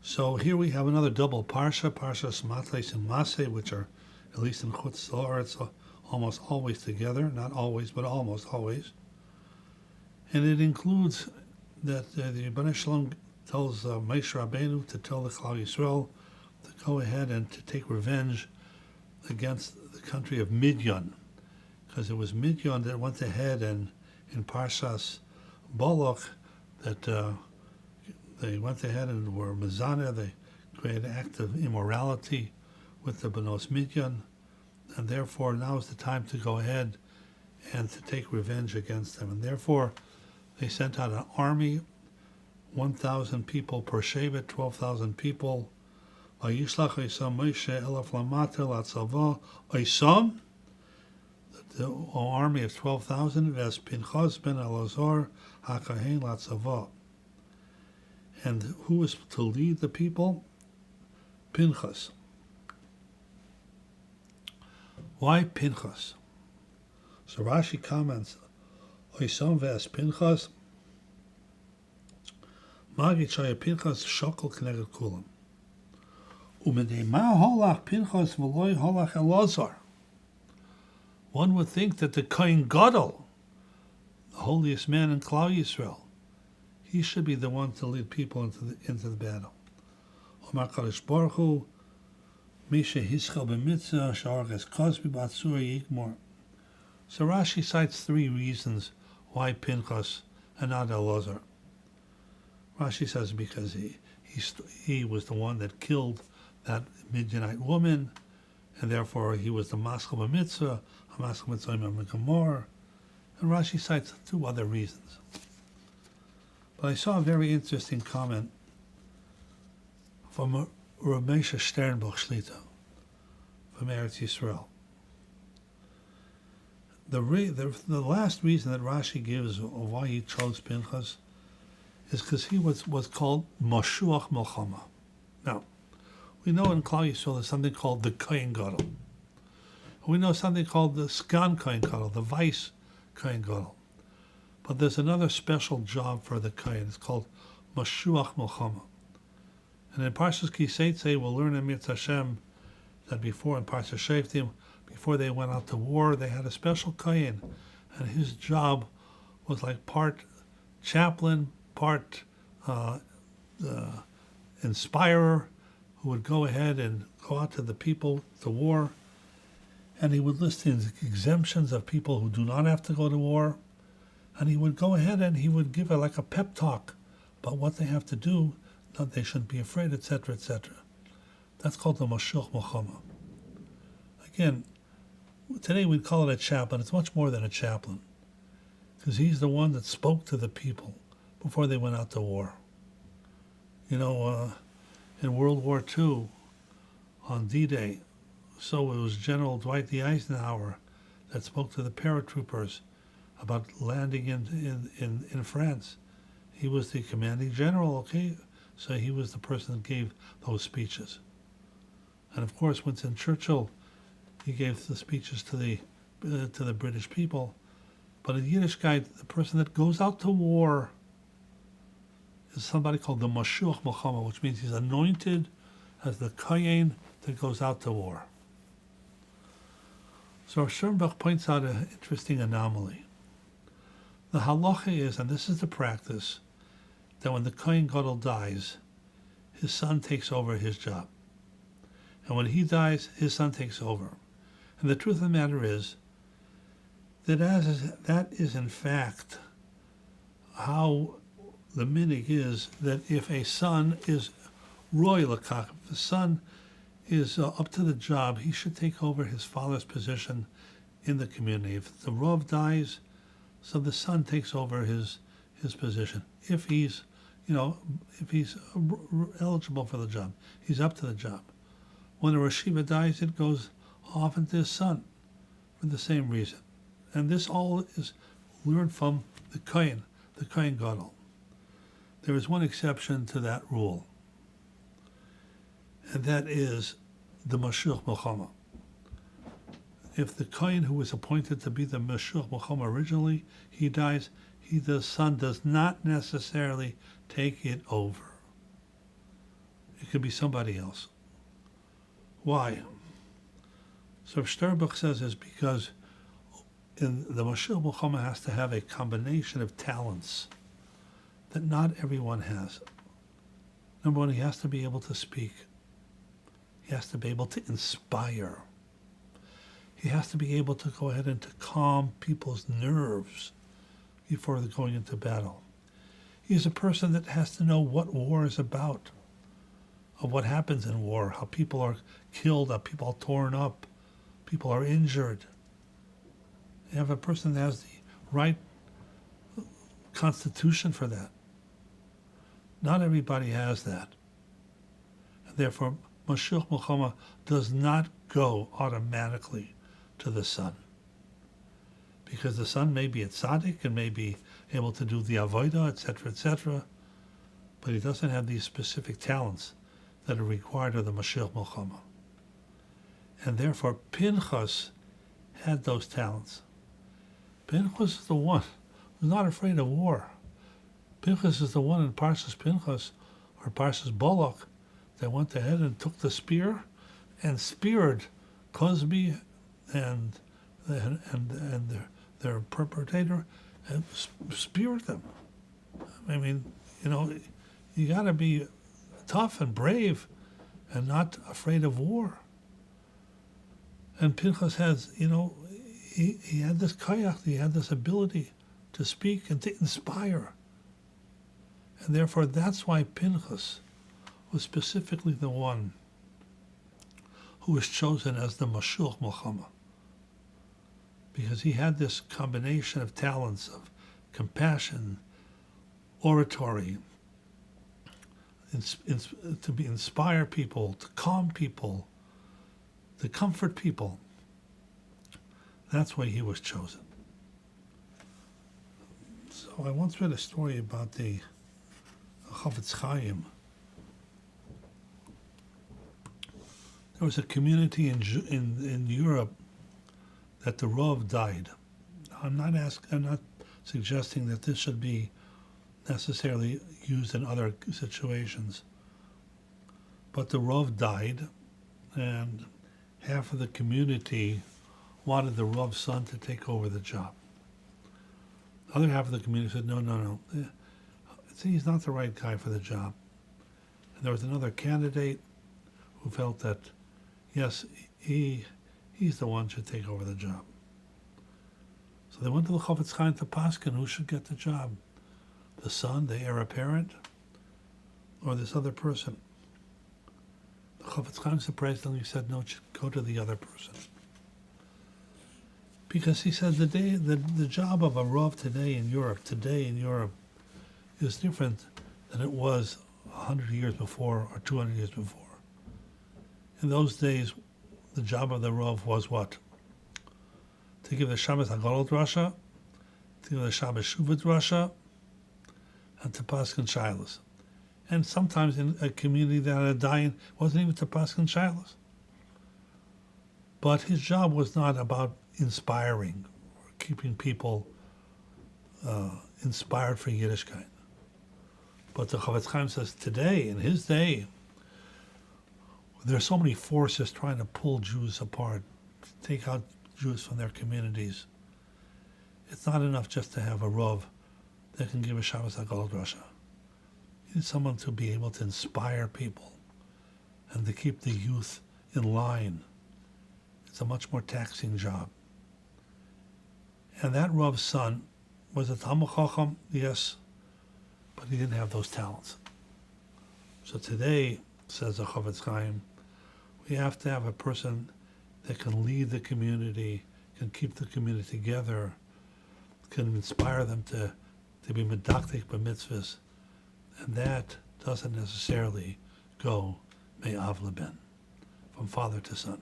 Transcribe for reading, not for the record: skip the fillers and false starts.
So here we have another double parsha, Parshas Matos and Maasei, which are, at least in Chutz La'aretz, almost always together. Not always, but almost always. And it includes that the Rebbeinu Shalom tells Moshe Rabbeinu to tell the Klal Yisrael to go ahead and to take revenge against the country of Midian, because it was Midian that went ahead and in Parshas Balak that they went ahead and were Mizaneh. They created an act of immorality with the Benos Midian, and therefore now is the time to go ahead and to take revenge against them. And therefore they sent out an army, 1,000 people per Shevet, 12,000 people. Vayishlach Oisam Moshe elaf lamata latzava Oisam, the army of 12,000, Ves Pinchas ben Elazar hakahen latzava. And who was to lead the people? Pinchas. Why Pinchas? So Rashi comments, Oisam ves Pinchas, Magid shaya Pinchas shokol k'neged kulam. Umedei ma holach Pinchas v'loy holach Elazar. One would think that the Kohen Gadol, the holiest man in Klal Yisrael, he should be the one to lead people into the battle. Omar Kadosh Baruch Hu, Misha Hischel b'mitzvah sh'arges Kozbi b'atzur yigmor. So Rashi cites three reasons why Pinchas and not Elazar. Rashi says because he was the one that killed that Midianite woman, and therefore he was the maskal b'mitzvah, a maskal b'mitzvah b'gamor. And Rashi cites two other reasons. But I saw a very interesting comment from Rabbi Sternbuch Shlita from Eretz Yisrael. The last reason that Rashi gives of why he chose Pinchas is because he was called Mashuach Melchama. Now, we know in Klal Yisrael there's something called the Kohen Gadol. We know something called the Sgan Kohen Gadol, the Vice Kohen Gadol. But there's another special job for the Kohen. It's called Mashuach Melchama. And in Parshas Kiseitze, we'll learn in Mirz Hashem that before in Parshas Shoftim, before they went out to war, they had a special Kohen, and his job was like part chaplain, part inspirer, who would go ahead and go out to the people to war, and he would list the exemptions of people who do not have to go to war, and he would go ahead and he would give like a pep talk about what they have to do, that they shouldn't be afraid, etc., etc. That's called the Mashuach Melchama. Again, today we'd call it a chaplain. It's much more than a chaplain, because he's the one that spoke to the people before they went out to war. You know, in World War II, on D-Day, so it was General Dwight D. Eisenhower that spoke to the paratroopers about landing in France. He was the commanding general, okay? So he was the person that gave those speeches. And of course, Winston Churchill, he gave the speeches to the British people. But in Yiddishkeit, the person that goes out to war is somebody called the Mashuach Melchama, which means he's anointed as the Kohen that goes out to war. So Sternbuch points out an interesting anomaly. The halacha is, and this is the practice, that when the Kohen Gadol dies, his son takes over his job. And when he dies, his son takes over. And the truth of the matter is that that is in fact how the minig is, that if a son is royal, if the son is up to the job, he should take over his father's position in the community. If the Rav dies, so the son takes over his position. If he's eligible for the job, he's up to the job. When a Rosh Yeshiva dies, it goes often to his son for the same reason. And this all is learned from the Kohen Gadol. There is one exception to that rule, and that is the Mashuach Melchama. If the Kohen who was appointed to be the Mashuach Melchama originally, he dies, the son does not necessarily take it over. It could be somebody else. Why? So Sternbuch says is because in the Mashiach Milchama has to have a combination of talents that not everyone has. Number one, he has to be able to speak. He has to be able to inspire. He has to be able to go ahead and to calm people's nerves before they're going into battle. He's a person that has to know what war is about, of what happens in war, how people are killed, how people are torn up, people are injured. You have a person that has the right constitution for that. Not everybody has that. And therefore, Mashiach Milchama does not go automatically to the son. Because the son may be a tzaddik and may be able to do the avodah, etc., but he doesn't have these specific talents that are required of the Mashiach Milchama. And therefore, Pinchas had those talents. Pinchas is the one who's not afraid of war. Pinchas is the one in Parshas Pinchas, or Parshas Balak, that went ahead and took the spear and speared Cosby and their perpetrator, and speared them. I mean, you got to be tough and brave and not afraid of war. And Pinchas has, he had this kayak, he had this ability to speak and to inspire. And therefore, that's why Pinchas was specifically the one who was chosen as the Mashiach Milchama. Because he had this combination of talents of compassion, oratory, to inspire people, to calm people, to comfort people. That's why he was chosen. So I once read a story about the Chafetz Chaim. There was a community in Europe that the Rav died. I'm not suggesting that this should be necessarily used in other situations. But the Rav died, and half of the community wanted the Rav's son to take over the job. The other half of the community said, no. He's not the right guy for the job. And there was another candidate who felt that, yes, he's the one who should take over the job. So they went to the Chafetz Chaim to paskin who should get the job, the son, the heir apparent, or this other person. The Chafetz Chaim surprisingly said, no, it should go to the other person. Because he said the job of a Rav today in Europe is different than it was 100 years before or 200 years before. In those days, the job of the Rav was what? To give the Shabbos Hagadol drasha, to give the Shabbos Shuvah drasha, and to paskin shilas. And sometimes in a community that had a dying, wasn't even to paskin shilas. But his job was not about inspiring or keeping people inspired for Yiddishkeit. But the Chafetz Chaim says today, in his day, there are so many forces trying to pull Jews apart, take out Jews from their communities. It's not enough just to have a Rav that can give a Shabbos HaGadol drasha. You need someone to be able to inspire people and to keep the youth in line. It's a much more taxing job. And that Rav's son was a Talmid Chacham, yes, but he didn't have those talents. So today, says the Chafetz Chaim, we have to have a person that can lead the community, can keep the community together, can inspire them to be medaktik b'mitzvahs, and that doesn't necessarily go me'av leben, from father to son.